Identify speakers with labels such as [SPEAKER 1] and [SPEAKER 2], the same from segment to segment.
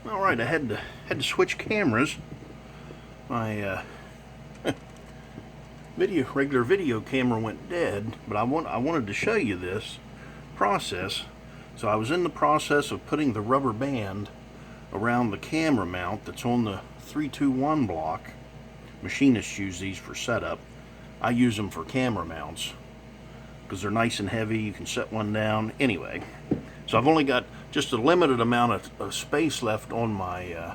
[SPEAKER 1] All right, I had to switch cameras. My regular video camera went dead, but I wanted to show you this process. So I was in the process of putting the rubber band around the camera mount that's on the 321 block. Machinists use these for setup. I use them for camera mounts because they're nice and heavy. You can set one down. Anyway, so I've only got just a limited amount of space left on my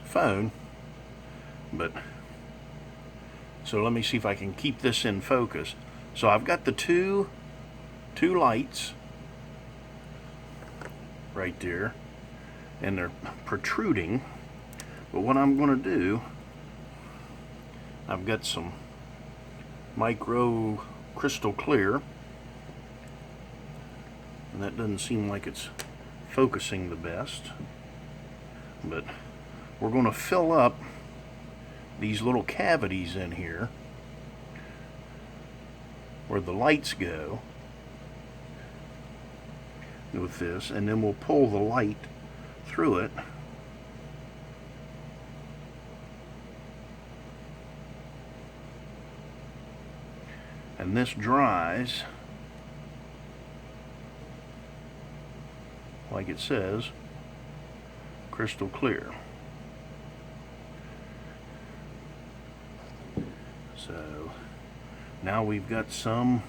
[SPEAKER 1] phone. But so let me see if I can keep this in focus. So I've got the two lights right there, and they're protruding. But what I'm going to do, I've got some micro crystal clear, and that doesn't seem like it's focusing the best, but we're going to fill up these little cavities in here where the lights go with this, and then we'll pull the light through it. And this dries like it says, crystal clear. So now we've got some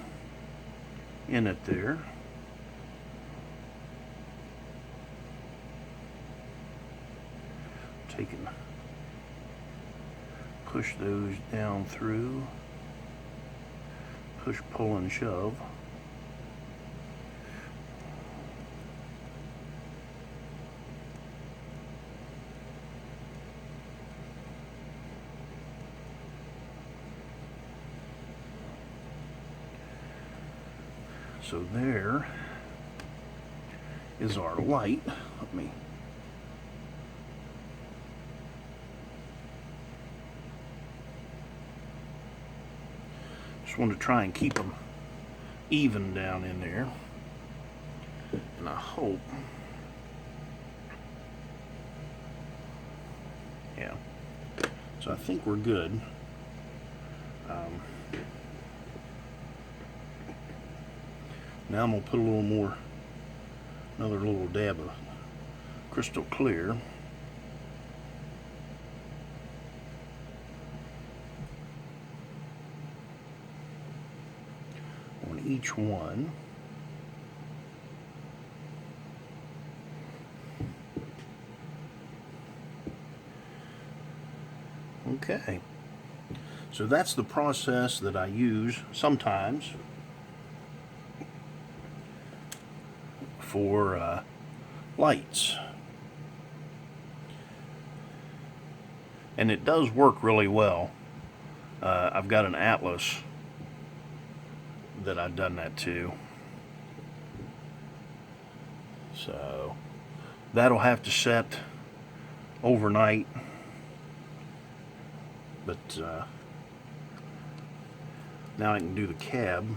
[SPEAKER 1] in it there. Push those down through. Push, pull, and shove. So there is our light. Let me just want to try and keep them even down in there, and I hope, yeah, so I think we're good. Now I'm going to put a little more, another little dab of crystal clear. On each one. Okay. So that's the process that I use sometimes for lights, and it does work really well. I've got an Atlas that I've done that to, so that'll have to set overnight, but now I can do the cab.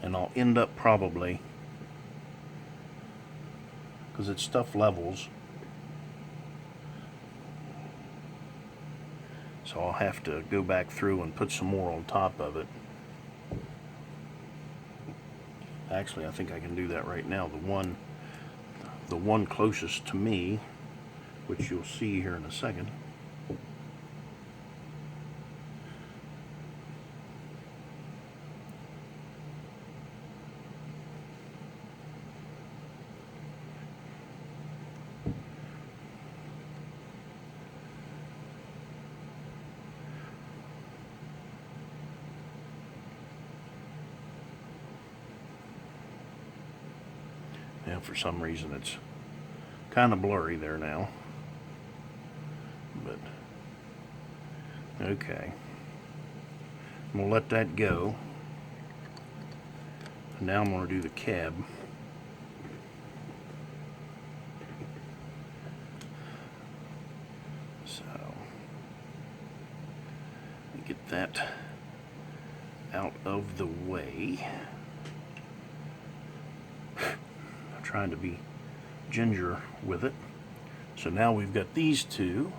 [SPEAKER 1] And I'll end up probably, because it's stuff levels, so I'll have to go back through and put some more on top of it. Actually, I think I can do that right now. The one closest to me, which you'll see here in a second. Now, for some reason, it's kind of blurry there now, but okay. I'm going to let that go. Now I'm going to do the cab. So, get that out of the way. I'm trying to be ginger with it. So now we've got these two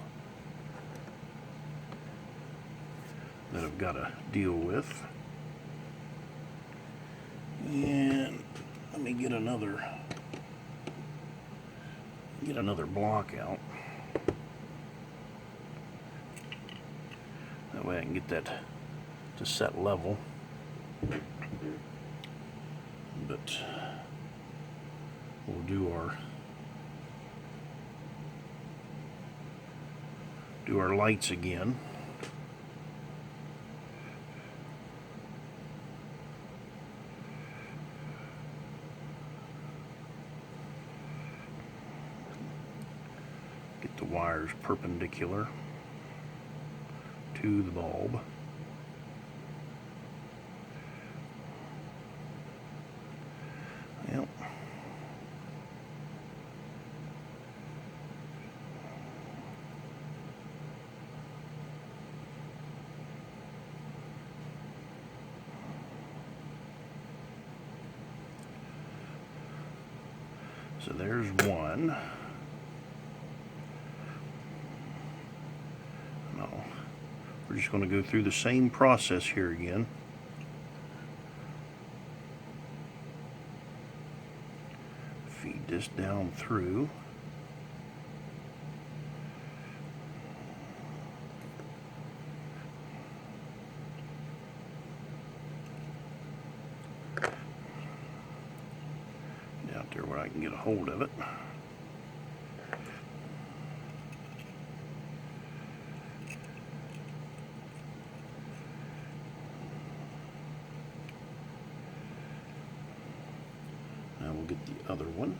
[SPEAKER 1] that I've got to deal with. And let me get another block out. That way I can get that to set level. But we'll do our lights again. Get the wires perpendicular to the bulb. Yep. So there's one. No, we're just going to go through the same process here again. Feed this down through. Out there where I can get a hold of it. Now we'll get the other one.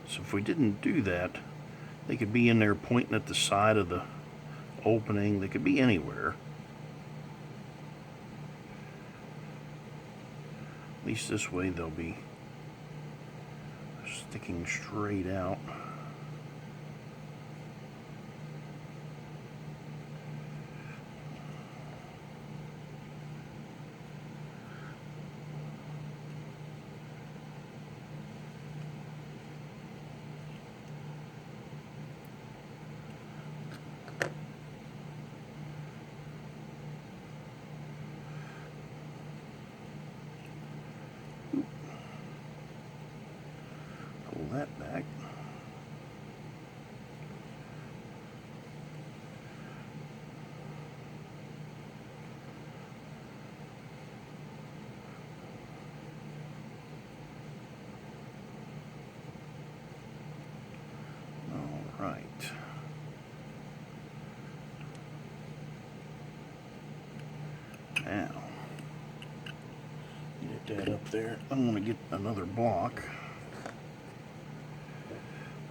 [SPEAKER 1] So if we didn't do that, they could be in there pointing at the side of the opening. They could be anywhere. At least this way they'll be sticking straight out. Pull that back. All right. Now, get that up there. I'm going to get another block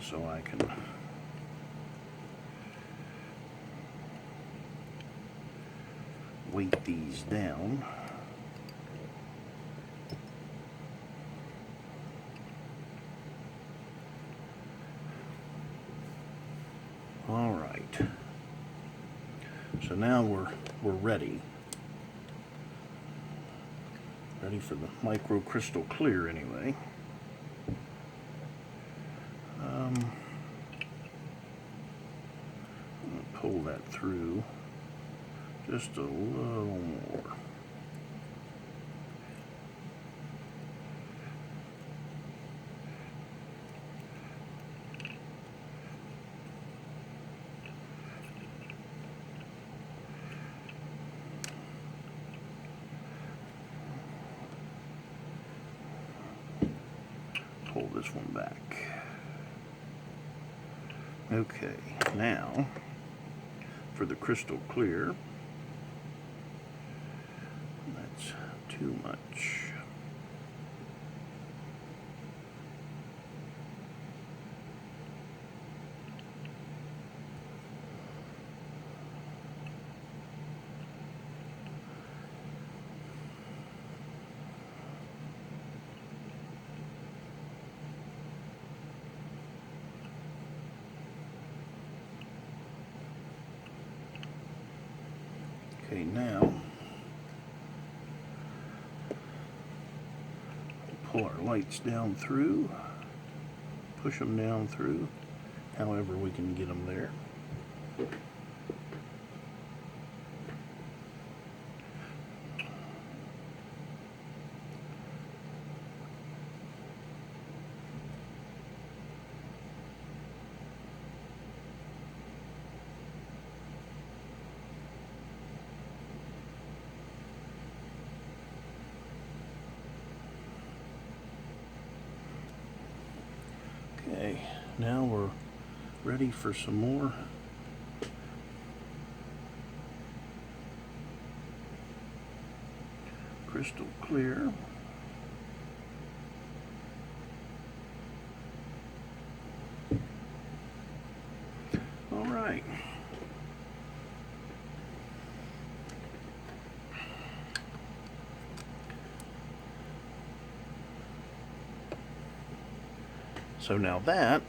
[SPEAKER 1] so I can weight these down. All right. So now we're ready. Ready for the micro crystal clear anyway. I'm gonna pull that through just a little more. Pull this one back. Okay, now for the crystal clear, that's too much. Okay, now pull our lights down through, push them down through, however we can get them there. Okay, now we're ready for some more crystal clear. All right. So now that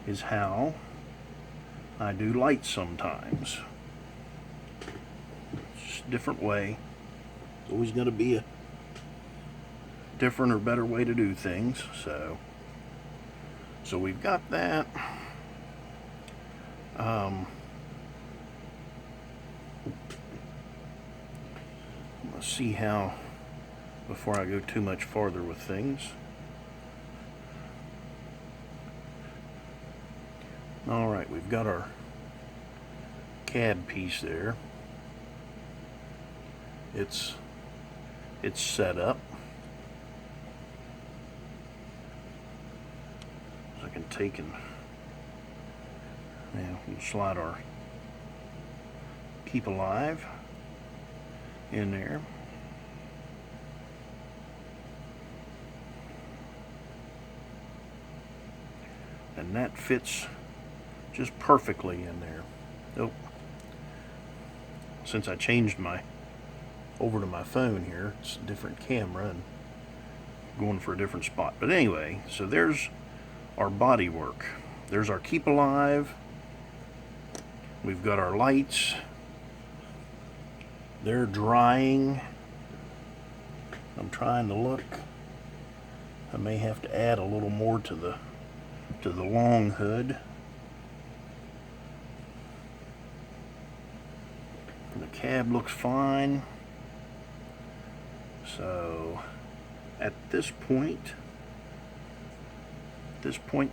[SPEAKER 1] is how I do lights sometimes. It's just a different way. It's always going to be a different or better way to do things. So we've got that. Let's see how, before I go too much farther with things. Alright, we've got our cab piece there. It's set up. So I can take and we'll slide our keep alive in there. And that fits just perfectly in there. Oh, since I changed over to my phone here, it's a different camera and going for a different spot. But anyway, so there's our body work. There's our keep alive. We've got our lights. They're drying. I'm trying to look. I may have to add a little more to the long hood. The cab looks fine. So at this point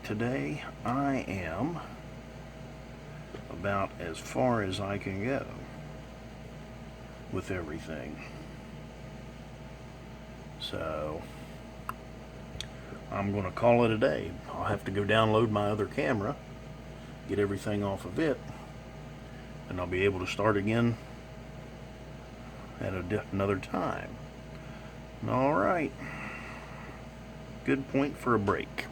[SPEAKER 1] today, I am about as far as I can go with everything. So I'm going to call it a day. I'll have to go download my other camera, get everything off of it, and I'll be able to start again at another time. All right. Good point for a break.